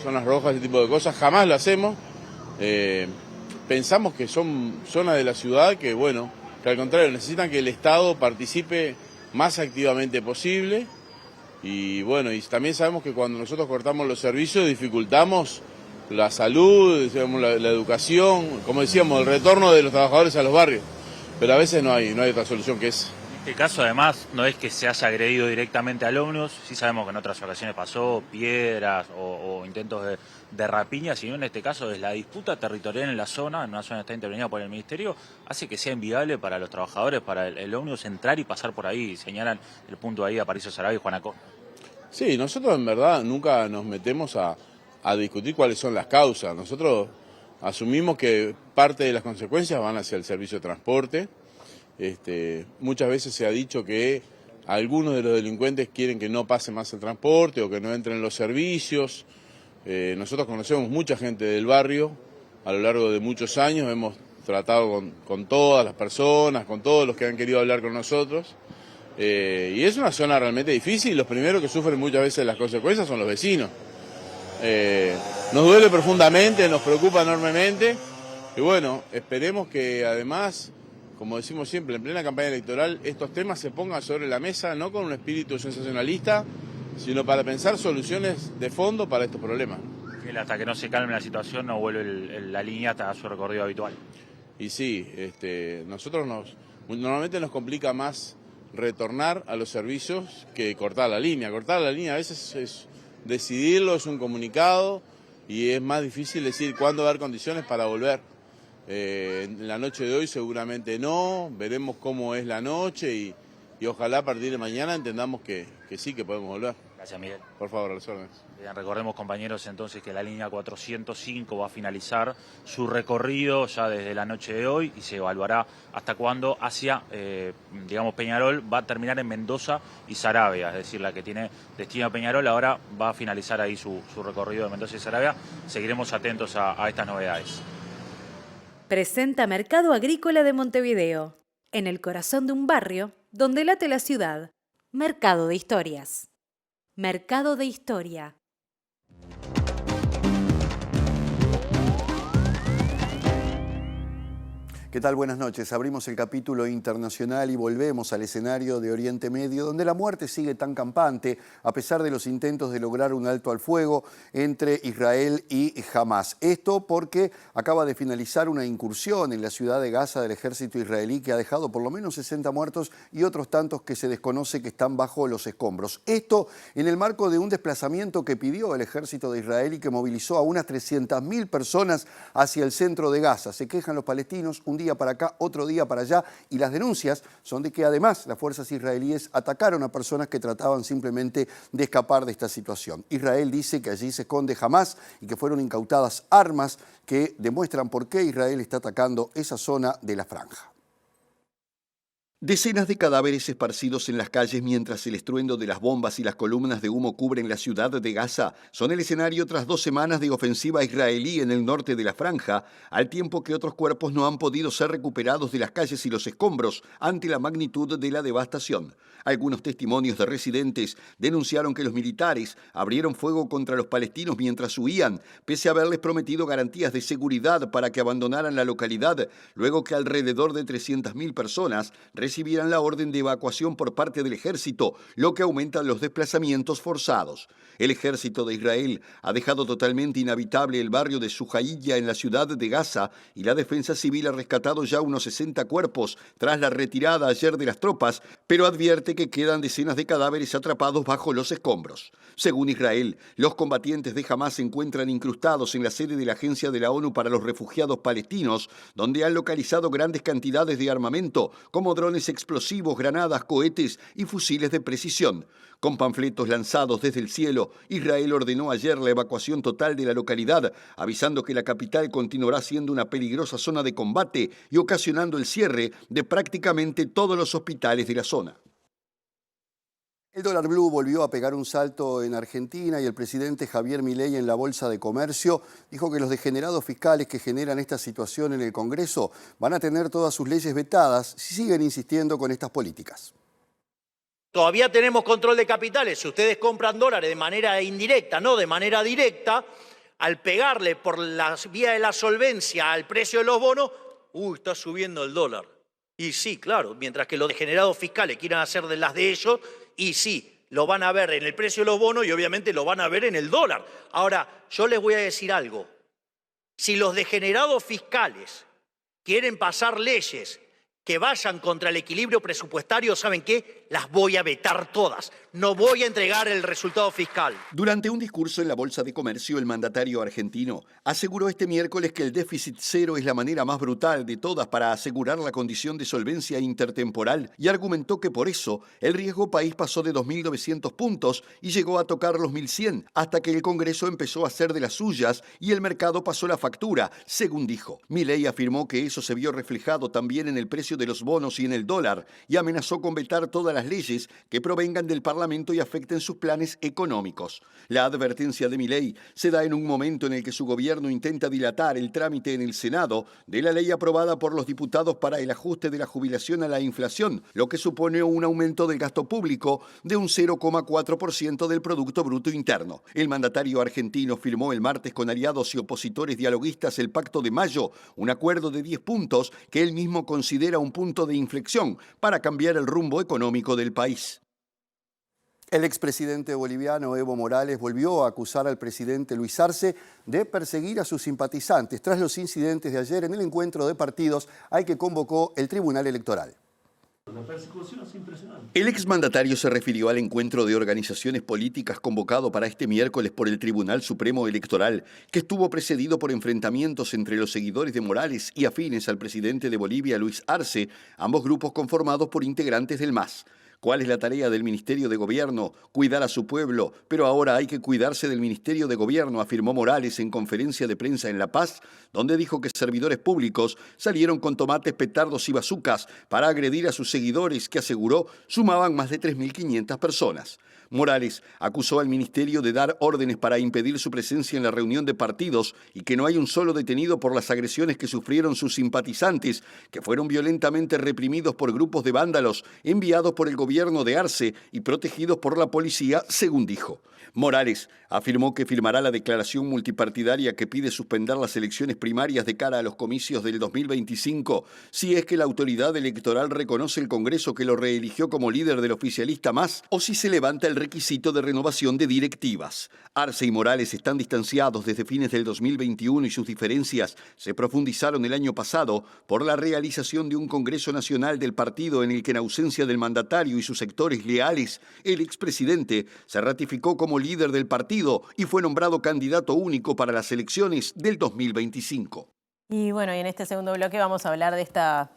zonas rojas, ese tipo de cosas, jamás lo hacemos. Pensamos que son zonas de la ciudad que, bueno, que al contrario necesitan que el Estado participe más activamente posible. Y bueno, y también sabemos que cuando nosotros cortamos los servicios dificultamos la salud, digamos, la educación, como decíamos, el retorno de los trabajadores a los barrios. Pero a veces no hay otra solución que esa. En este caso, además, no es que se haya agredido directamente al ómnibus, sí sabemos que en otras ocasiones pasó piedras o intentos de rapiña, sino en este caso es la disputa territorial en la zona, en una zona que está intervenida por el Ministerio, hace que sea inviable para los trabajadores, para el ómnibus entrar y pasar por ahí. Señalan el punto ahí a Aparicio Saravia y Juan Acosta. Sí, nosotros en verdad nunca nos metemos a discutir cuáles son las causas. Nosotros asumimos que parte de las consecuencias van hacia el servicio de transporte. Muchas veces se ha dicho que algunos de los delincuentes quieren que no pase más el transporte o que no entren los servicios. Nosotros conocemos mucha gente del barrio, a lo largo de muchos años hemos tratado con todas las personas, con todos los que han querido hablar con nosotros. Y es una zona realmente difícil y los primeros que sufren muchas veces las consecuencias son los vecinos. Nos duele profundamente, nos preocupa enormemente y bueno, esperemos que además, como decimos siempre, en plena campaña electoral, estos temas se pongan sobre la mesa, no con un espíritu sensacionalista, sino para pensar soluciones de fondo para estos problemas. Hasta que no se calme la situación no vuelve la línea hasta su recorrido habitual. Y sí, nosotros normalmente nos complica más retornar a los servicios que cortar la línea. Cortar la línea a veces es decidirlo, es un comunicado y es más difícil decir cuándo dar condiciones para volver. En la noche de hoy seguramente no, veremos cómo es la noche y ojalá a partir de mañana entendamos que sí, que podemos volver. Gracias, Miguel. Por favor, a las órdenes. Bien, recordemos, compañeros, entonces que la línea 405 va a finalizar su recorrido ya desde la noche de hoy y se evaluará hasta cuándo hacia, digamos, Peñarol va a terminar en Mendoza y Saravia, es decir, la que tiene destino a Peñarol ahora va a finalizar ahí su recorrido de Mendoza y Saravia. Seguiremos atentos a estas novedades. Presenta Mercado Agrícola de Montevideo, en el corazón de un barrio donde late la ciudad. Mercado de Historias. Mercado de Historia. ¿Qué tal? Buenas noches. Abrimos el capítulo internacional y volvemos al escenario de Oriente Medio, donde la muerte sigue tan campante, a pesar de los intentos de lograr un alto al fuego entre Israel y Hamás. Esto porque acaba de finalizar una incursión en la ciudad de Gaza del ejército israelí que ha dejado por lo menos 60 muertos y otros tantos que se desconoce que están bajo los escombros. Esto en el marco de un desplazamiento que pidió el ejército de Israel y que movilizó a unas 300.000 personas hacia el centro de Gaza. Se quejan los palestinos, un día para acá, otro día para allá, y las denuncias son de que además las fuerzas israelíes atacaron a personas que trataban simplemente de escapar de esta situación. Israel dice que allí se esconde Hamás y que fueron incautadas armas que demuestran por qué Israel está atacando esa zona de la franja. Decenas de cadáveres esparcidos en las calles mientras el estruendo de las bombas y las columnas de humo cubren la ciudad de Gaza son el escenario tras 2 semanas de ofensiva israelí en el norte de la franja, al tiempo que otros cuerpos no han podido ser recuperados de las calles y los escombros ante la magnitud de la devastación. Algunos testimonios de residentes denunciaron que los militares abrieron fuego contra los palestinos mientras huían, pese a haberles prometido garantías de seguridad para que abandonaran la localidad, luego que alrededor de 300.000 personas recibieran la orden de evacuación por parte del ejército, lo que aumenta los desplazamientos forzados. El ejército de Israel ha dejado totalmente inhabitable el barrio de Sujailla en la ciudad de Gaza y la defensa civil ha rescatado ya unos 60 cuerpos tras la retirada ayer de las tropas, pero advierte que quedan decenas de cadáveres atrapados bajo los escombros. Según Israel, los combatientes de Hamás se encuentran incrustados en la sede de la Agencia de la ONU para los Refugiados Palestinos, donde han localizado grandes cantidades de armamento, como drones explosivos, granadas, cohetes y fusiles de precisión. Con panfletos lanzados desde el cielo, Israel ordenó ayer la evacuación total de la localidad, avisando que la capital continuará siendo una peligrosa zona de combate y ocasionando el cierre de prácticamente todos los hospitales de la zona. El dólar blue volvió a pegar un salto en Argentina y el presidente Javier Milei en la Bolsa de Comercio dijo que los degenerados fiscales que generan esta situación en el Congreso van a tener todas sus leyes vetadas si siguen insistiendo con estas políticas. Todavía tenemos control de capitales. Si ustedes compran dólares de manera indirecta, no de manera directa, al pegarle por la vía de la solvencia al precio de los bonos, está subiendo el dólar. Y sí, claro, mientras que los degenerados fiscales quieran hacer de las de ellos, y sí, lo van a ver en el precio de los bonos y obviamente lo van a ver en el dólar. Ahora, yo les voy a decir algo. Si los degenerados fiscales quieren pasar leyes que vayan contra el equilibrio presupuestario, ¿saben qué? Las voy a vetar todas. No voy a entregar el resultado fiscal. Durante un discurso en la Bolsa de Comercio, el mandatario argentino aseguró este miércoles que el déficit cero es la manera más brutal de todas para asegurar la condición de solvencia intertemporal y argumentó que por eso el riesgo país pasó de 2.900 puntos y llegó a tocar los 1.100 hasta que el Congreso empezó a hacer de las suyas y el mercado pasó la factura, según dijo. Milei afirmó que eso se vio reflejado también en el precio de los bonos y en el dólar y amenazó con vetar todas las leyes que provengan del Parlamento y afecten sus planes económicos. La advertencia de Milei se da en un momento en el que su gobierno intenta dilatar el trámite en el Senado de la ley aprobada por los diputados para el ajuste de la jubilación a la inflación, lo que supone un aumento del gasto público de un 0,4% del Producto Bruto Interno. El mandatario argentino firmó el martes con aliados y opositores dialoguistas el Pacto de Mayo, un acuerdo de 10 puntos que él mismo considera un punto de inflexión para cambiar el rumbo económico del país. El expresidente boliviano Evo Morales volvió a acusar al presidente Luis Arce de perseguir a sus simpatizantes tras los incidentes de ayer en el encuentro de partidos al que convocó el Tribunal Electoral. La persecución es impresionante. El exmandatario se refirió al encuentro de organizaciones políticas convocado para este miércoles por el Tribunal Supremo Electoral, que estuvo precedido por enfrentamientos entre los seguidores de Morales y afines al presidente de Bolivia, Luis Arce, ambos grupos conformados por integrantes del MAS. ¿Cuál es la tarea del Ministerio de Gobierno? Cuidar a su pueblo, pero ahora hay que cuidarse del Ministerio de Gobierno, afirmó Morales en conferencia de prensa en La Paz, donde dijo que servidores públicos salieron con tomates, petardos y bazucas para agredir a sus seguidores, que aseguró sumaban más de 3.500 personas. Morales acusó al ministerio de dar órdenes para impedir su presencia en la reunión de partidos y que no hay un solo detenido por las agresiones que sufrieron sus simpatizantes, que fueron violentamente reprimidos por grupos de vándalos enviados por el gobierno de Arce y protegidos por la policía, según dijo. Morales afirmó que firmará la declaración multipartidaria que pide suspender las elecciones primarias de cara a los comicios del 2025 si es que la autoridad electoral reconoce el Congreso que lo reeligió como líder del oficialista MAS o si se levanta el requisito de renovación de directivas. Arce y Morales están distanciados desde fines del 2021 y sus diferencias se profundizaron el año pasado por la realización de un Congreso Nacional del partido en el que en ausencia del mandatario y sus sectores leales, el expresidente se ratificó como líder del partido y fue nombrado candidato único para las elecciones del 2025. Y bueno, y en este segundo bloque vamos a hablar de esta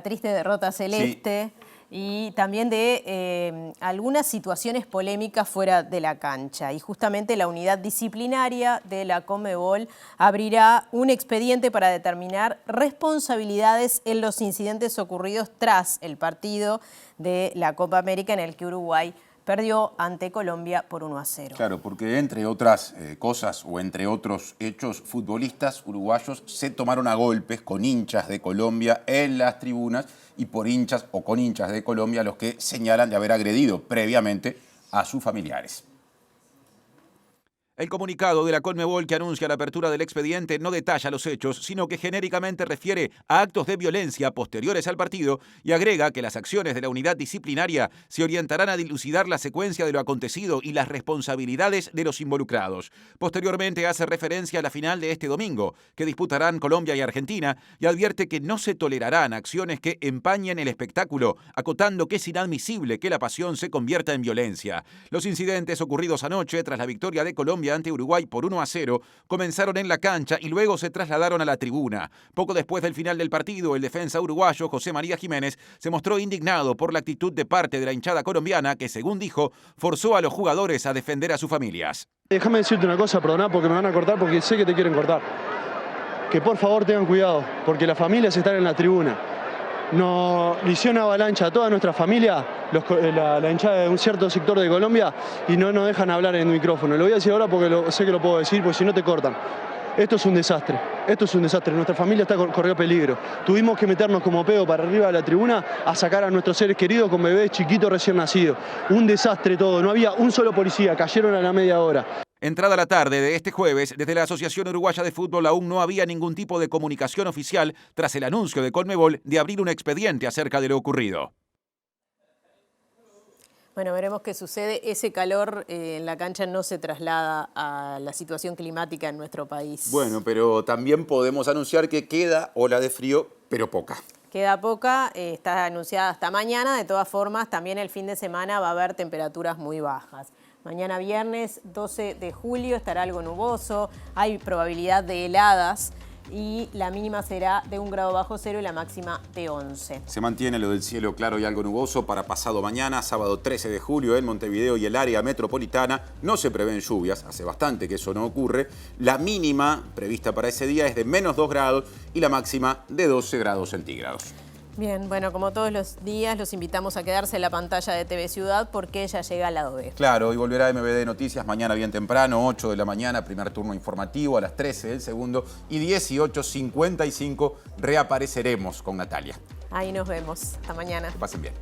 triste derrota celeste. Sí. Y también de algunas situaciones polémicas fuera de la cancha. Y justamente la unidad disciplinaria de la Conmebol abrirá un expediente para determinar responsabilidades en los incidentes ocurridos tras el partido de la Copa América en el que Uruguay perdió ante Colombia por 1-0. Claro, porque entre otras cosas o entre otros hechos, futbolistas uruguayos se tomaron a golpes con hinchas de Colombia en las tribunas y por hinchas o con hinchas de Colombia los que señalan de haber agredido previamente a sus familiares. El comunicado de la Conmebol que anuncia la apertura del expediente no detalla los hechos, sino que genéricamente refiere a actos de violencia posteriores al partido y agrega que las acciones de la unidad disciplinaria se orientarán a dilucidar la secuencia de lo acontecido y las responsabilidades de los involucrados. Posteriormente hace referencia a la final de este domingo, que disputarán Colombia y Argentina, y advierte que no se tolerarán acciones que empañen el espectáculo, acotando que es inadmisible que la pasión se convierta en violencia. Los incidentes ocurridos anoche tras la victoria de Colombia ante Uruguay por 1-0 comenzaron en la cancha y luego se trasladaron a la tribuna. Poco después del final del partido, el defensa uruguayo José María Jiménez se mostró indignado por la actitud de parte de la hinchada colombiana que, según dijo, forzó a los jugadores a defender a sus familias. Déjame decirte una cosa, perdoná, porque me van a cortar porque sé que te quieren cortar. Que por favor tengan cuidado, porque las familias están en la tribuna. Nos hicieron una avalancha a toda nuestra familia, la hinchada de un cierto sector de Colombia, y no nos dejan hablar en el micrófono. Lo voy a decir ahora porque sé que lo puedo decir, porque si no te cortan. Esto es un desastre, nuestra familia corrió peligro. Tuvimos que meternos como pedo para arriba de la tribuna a sacar a nuestros seres queridos con bebés chiquitos recién nacidos. Un desastre todo, no había un solo policía, cayeron a la media hora. Entrada la tarde de este jueves, desde la Asociación Uruguaya de Fútbol aún no había ningún tipo de comunicación oficial tras el anuncio de Conmebol de abrir un expediente acerca de lo ocurrido. Bueno, veremos qué sucede. Ese calor en la cancha no se traslada a la situación climática en nuestro país. Bueno, pero también podemos anunciar que queda ola de frío, pero poca. Queda poca, está anunciada hasta mañana. De todas formas, también el fin de semana va a haber temperaturas muy bajas. Mañana viernes 12 de julio estará algo nuboso, hay probabilidad de heladas y la mínima será de 1 grado bajo cero y la máxima de 11. Se mantiene lo del cielo claro y algo nuboso para pasado mañana, sábado 13 de julio en Montevideo y el área metropolitana. No se prevén lluvias, hace bastante que eso no ocurre. La mínima prevista para ese día es de -2 grados y la máxima de 12 grados centígrados. Bien, bueno, como todos los días, los invitamos a quedarse en la pantalla de TV Ciudad porque ya llega al lado B. Claro, hoy volverá MBD Noticias mañana bien temprano, 8 de la mañana, primer turno informativo, a las 13 el segundo y 18:55 reapareceremos con Natalia. Ahí nos vemos. Hasta mañana. Que pasen bien.